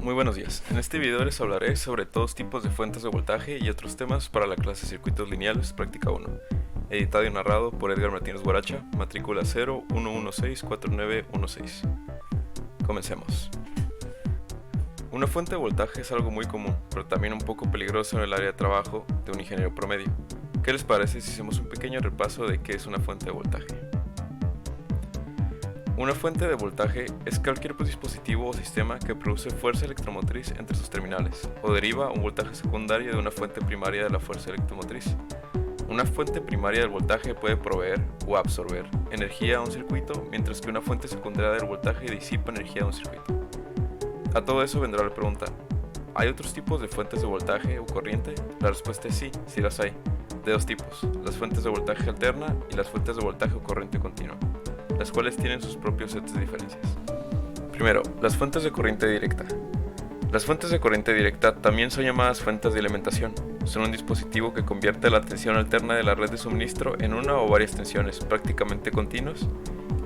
Muy buenos días. En este video les hablaré sobre todos tipos de fuentes de voltaje y otros temas para la clase Circuitos Lineales Práctica 1. Editado y narrado por Edgar Martínez Guaracha, matrícula 01164916. Comencemos. Una fuente de voltaje es algo muy común, pero también un poco peligroso en el área de trabajo de un ingeniero promedio. ¿Qué les parece si hacemos un pequeño repaso de qué es una fuente de voltaje? Una fuente de voltaje es cualquier dispositivo o sistema que produce fuerza electromotriz entre sus terminales, o deriva un voltaje secundario de una fuente primaria de la fuerza electromotriz. Una fuente primaria del voltaje puede proveer o absorber energía a un circuito, mientras que una fuente secundaria del voltaje disipa energía de un circuito. A todo eso vendrá la pregunta: ¿hay otros tipos de fuentes de voltaje o corriente? La respuesta es sí, sí las hay, de dos tipos: las fuentes de voltaje alterna y las fuentes de voltaje o corriente continua, las cuales tienen sus propios sets de diferencias. Primero, las fuentes de corriente directa. Las fuentes de corriente directa también son llamadas fuentes de alimentación. Son un dispositivo que convierte la tensión alterna de la red de suministro en una o varias tensiones prácticamente continuas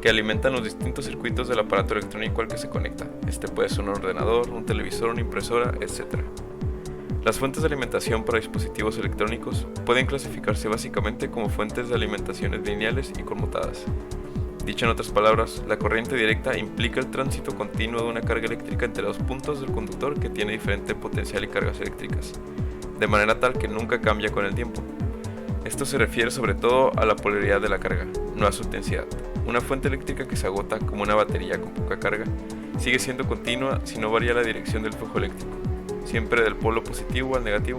que alimentan los distintos circuitos del aparato electrónico al que se conecta. Este puede ser un ordenador, un televisor, una impresora, etc. Las fuentes de alimentación para dispositivos electrónicos pueden clasificarse básicamente como fuentes de alimentaciones lineales y conmutadas. Dicho en otras palabras, la corriente directa implica el tránsito continuo de una carga eléctrica entre dos puntos del conductor que tiene diferente potencial y cargas eléctricas, de manera tal que nunca cambia con el tiempo. Esto se refiere sobre todo a la polaridad de la carga, no a su intensidad. Una fuente eléctrica que se agota, como una batería con poca carga, sigue siendo continua si no varía la dirección del flujo eléctrico, siempre del polo positivo al negativo.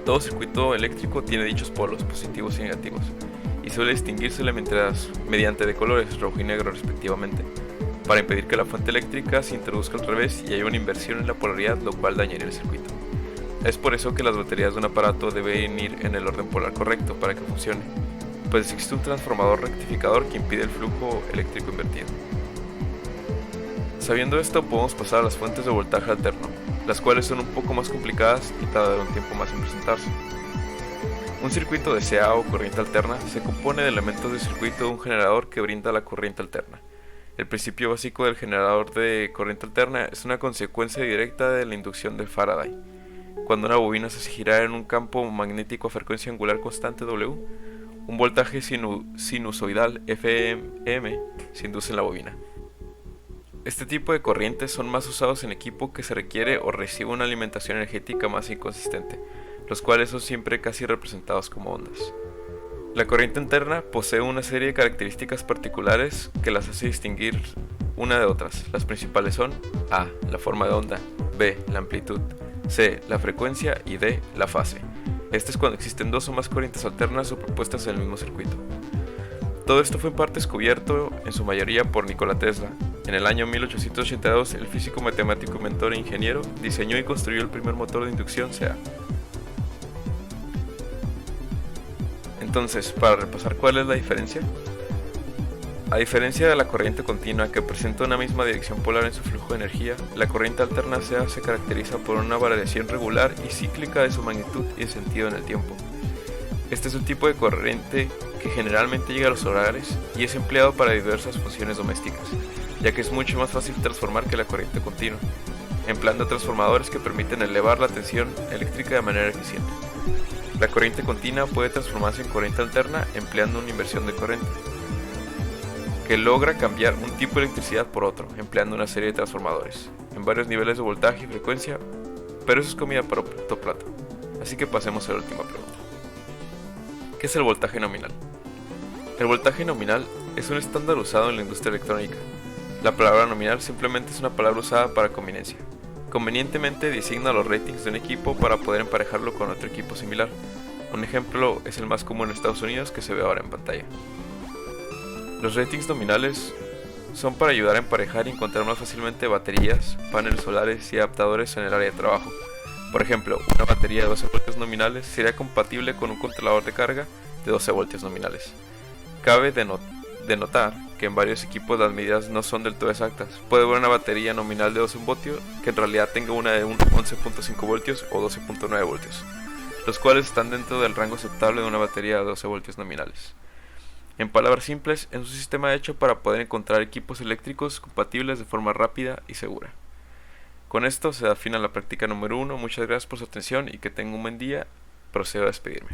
Todo circuito eléctrico tiene dichos polos, positivos y negativos, y suele distinguírsele mediante de colores, rojo y negro respectivamente, para impedir que la fuente eléctrica se introduzca al revés y haya una inversión en la polaridad, lo cual dañaría el circuito. Es por eso que las baterías de un aparato deben ir en el orden polar correcto para que funcione, pues existe un transformador rectificador que impide el flujo eléctrico invertido. Sabiendo esto, podemos pasar a las fuentes de voltaje alterno, las cuales son un poco más complicadas y tardan un tiempo más en presentarse. Un circuito de CA o corriente alterna se compone de elementos del circuito de un generador que brinda la corriente alterna. El principio básico del generador de corriente alterna es una consecuencia directa de la inducción de Faraday. Cuando una bobina se hace girar en un campo magnético a frecuencia angular constante W, un voltaje sinusoidal Fm se induce en la bobina. Este tipo de corrientes son más usados en equipo que se requiere o recibe una alimentación energética más inconsistente, los cuales son siempre casi representados como ondas. La corriente alterna posee una serie de características particulares que las hace distinguir una de otras. Las principales son: A, la forma de onda; B, la amplitud; C, la frecuencia; y D, la fase. Este es cuando existen dos o más corrientes alternas superpuestas en el mismo circuito. Todo esto fue en parte descubierto, en su mayoría, por Nikola Tesla. En el año 1882, el físico, matemático, inventor e ingeniero diseñó y construyó el primer motor de inducción CA. Entonces, para repasar cuál es la diferencia. A diferencia de la corriente continua, que presenta una misma dirección polar en su flujo de energía, la corriente alterna CA se caracteriza por una variación regular y cíclica de su magnitud y sentido en el tiempo. Este es un tipo de corriente que generalmente llega a los hogares y es empleado para diversas funciones domésticas, ya que es mucho más fácil transformar que la corriente continua, empleando transformadores que permiten elevar la tensión eléctrica de manera eficiente. La corriente continua puede transformarse en corriente alterna empleando una inversión de corriente, que logra cambiar un tipo de electricidad por otro, empleando una serie de transformadores, en varios niveles de voltaje y frecuencia, pero eso es comida para otro plato. Así que pasemos a la última pregunta. ¿Qué es el voltaje nominal? El voltaje nominal es un estándar usado en la industria electrónica. La palabra nominal simplemente es una palabra usada para conveniencia. Convenientemente designa los ratings de un equipo para poder emparejarlo con otro equipo similar. Un ejemplo es el más común en Estados Unidos, que se ve ahora en pantalla. Los ratings nominales son para ayudar a emparejar y encontrar más fácilmente baterías, paneles solares y adaptadores en el área de trabajo. Por ejemplo, una batería de 12 voltios nominales sería compatible con un controlador de carga de 12 voltios nominales. Cabe denotar que en varios equipos las medidas no son del todo exactas. Puede haber una batería nominal de 12 voltios que en realidad tenga una de 11.5 voltios o 12.9 voltios, los cuales están dentro del rango aceptable de una batería de 12 voltios nominales. En palabras simples, es un sistema hecho para poder encontrar equipos eléctricos compatibles de forma rápida y segura. Con esto se da fin a la práctica número 1. Muchas gracias por su atención y que tenga un buen día. Procedo a despedirme.